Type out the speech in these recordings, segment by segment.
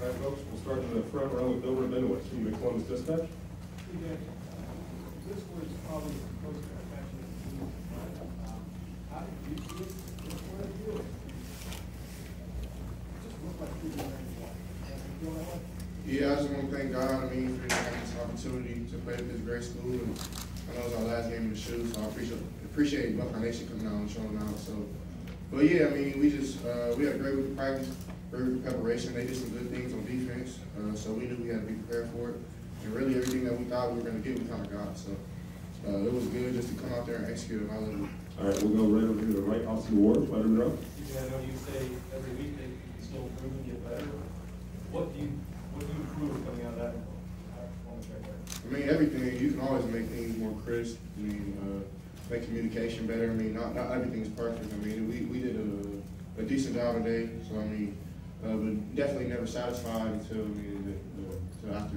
All right, folks, we'll start in the front row with Bill Rabinowitz from the Columbus Dispatch. This was probably the most affectionate team. How did you see it? What did you do? It just looked like you were ready to watch. You feel that way? Yeah, I just want to thank God, for having this opportunity to play at this great school. And I know it's our last game in the shoe, so I appreciate Buckeye Nation coming out and showing out. So, but yeah, we had a great week of practice, great week of preparation. They did some good things on defense, so we knew we had to be prepared for it. And really, everything that we thought we were going to get, we kind of got. So it was good just to come out there and execute at my level. All right, we'll go right over to the right. Austin Ward, right in the row. I know you say every week they can still improve and get better. What do you improve coming out of that performance right there? Everything. You can always make things more crisp. Make communication better. Not everything is perfect. We did a decent job today. So but definitely never satisfied until after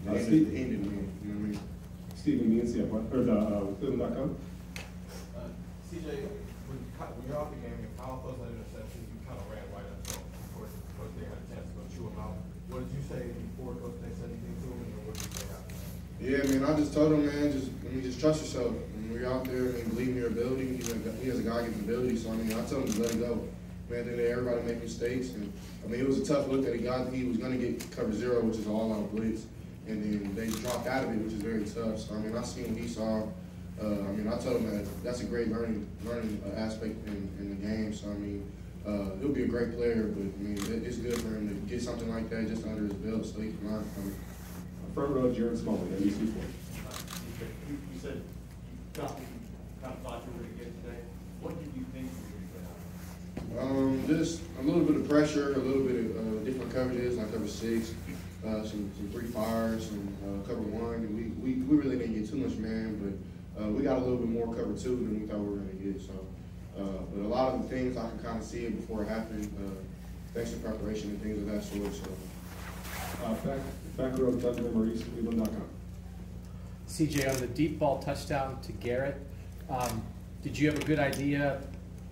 the end of the game. Stephen Means, or Cleveland.com. CJ, when you're off the game, Kyle throws that interception, you kind of ran right up to him. Of course, Coach Day had a chance to go chew him out. What did you say before Coach Day said anything to him, and what did you say after? Yeah, I just told him, man, just trust yourself. When you're out there, believe in your ability. He has a God-given ability, so I told him to let it go. Man, then everybody make mistakes, and it was a tough look that he got. He was going to get cover zero, which is all out blitz, and then they dropped out of it, which is very tough. So I seen what he saw. I told him that that's a great learning aspect in the game. So he'll be a great player, but it's good for him to get something like that just under his belt, so he can learn from it. Front row, Jared Smalley, NBC4. You said you kind of thought you were going to get today. What did you think you were going to get out? Just a little bit of pressure, a little bit of different coverages, like cover 6, some 3-5s, some cover 1. And we really didn't get too much man, but we got a little bit more cover 2 than we thought we were going to get. So, but a lot of the things I can kind of see it before it happened, thanks to preparation and things of that sort. So, back row, Doug Maurice, Cleveland.com. CJ, on the deep ball touchdown to Garrett, did you have a good idea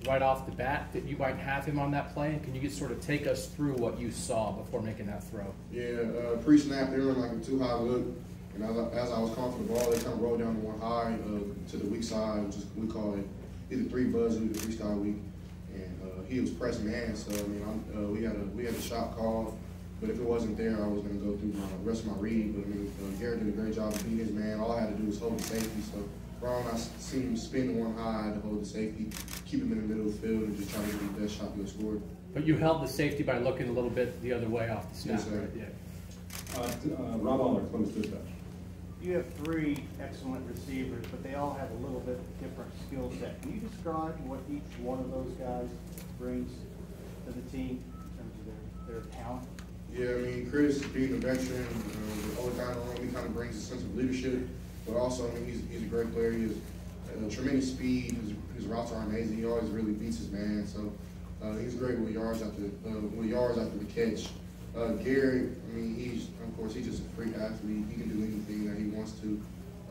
right off the bat that you might have him on that play? And can you just sort of take us through what you saw before making that throw? Yeah, pre-snap, they were like a too high look. And as I was calling for the ball, they kind of rolled down to one high to the weak side, which is, we call it either 3 buzz week or 3-star week. And he was press man, so we had a shot call. But if it wasn't there, I was going to go through the rest of my read. But Garrett did a great job of beating his man. All I had to do was hold the safety. So Ron, I seen him spin the one high to hold the safety, keep him in the middle of the field, and just try to get the best shot to score. But you held the safety by looking a little bit the other way off the snap, yes, right? Yeah. Rob Aller, Columbus Dispatch. You have 3 excellent receivers, but they all have a little bit different skill set. Can you describe what each one of those guys brings to the team in terms of their talent? Yeah, Chris, being a veteran, all the time around, he kind of brings a sense of leadership, but also, he's a great player. He has tremendous speed. His routes are amazing. He always really beats his man. So he's great with yards after the catch. Garrett, he's just a freak athlete. He can do anything that he wants to.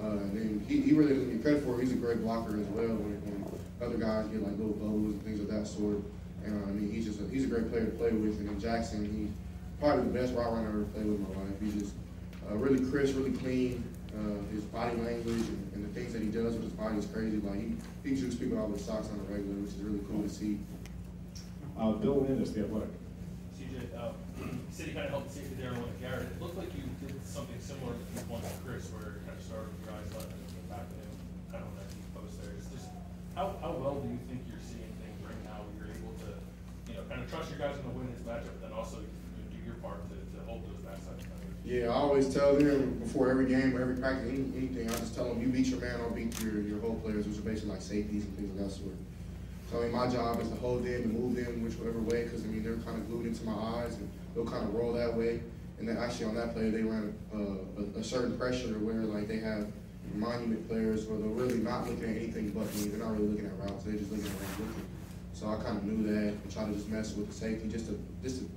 And then he really doesn't get credit for it. He's a great blocker as well. When other guys get like little bubbles and things of that sort. And he's a great player to play with. And then Jaxon, he's probably the best route runner I've ever played with in my life. He's just really crisp, really clean. His body language and the things that he does with his body is crazy. Like he shoots people out with socks on the regular, which is really cool to see. Bill Landis, The Athletic. CJ, you said you kind of helped safety there with Garrett. It looked like you did something similar to the one with Chris, where you kind of started with your eyes left and came back to him, kind of on that deep post there. It's just how well do you think you're seeing things right now where you're able to, kind of trust your guys going to win this matchup, but then also do your part to hold those backside defenders? Yeah, I always tell them before every game or every practice, anything, I just tell them, you beat your man, I'll beat your whole players, which are basically like safeties and things of that sort. So my job is to hold them and move them whichever way, because they're kind of glued into my eyes and they'll kind of roll that way. And then actually on that play, they ran a certain pressure where like they have monument players where they're really not looking at anything but me. They're not really looking at routes, they're just looking at where I'm looking. So I kind of knew that and tried to just mess with the safety just to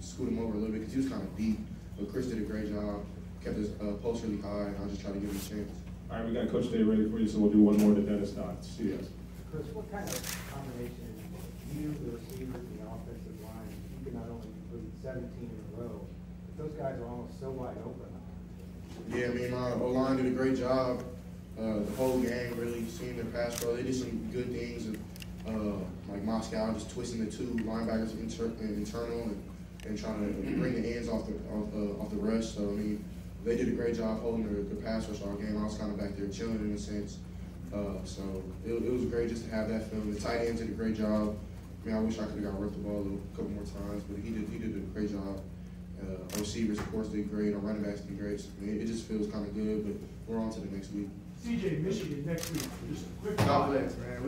scoot him over a little bit because he was kind of deep. But Chris did a great job, kept his post really high, and I just tried to give him a chance. All right, we got Coach Day ready for you, so we'll do one more to Dennis Studios. Chris, what kind of combination you, the receivers, the offensive line, you can not only improve the 17 in a row. Those guys are almost so wide open. Yeah, I mean, my O-line did a great job. The whole game really seeing their pass pro. They did some good things, like Moscow just twisting the two linebackers internal and trying to bring the ends off the rush. So I mean, they did a great job holding the pass rush all game. I was kind of back there chilling in a sense. So it was great just to have that film. The tight ends did a great job. I mean, I wish I could have got worked the ball a couple more times, but he did a great job. Our receivers, of course, did great. Our running backs did great. So, I mean, it just feels kind of good, but we're on to the next week. CJ, Michigan next week. Just a quick God thought. bless, man.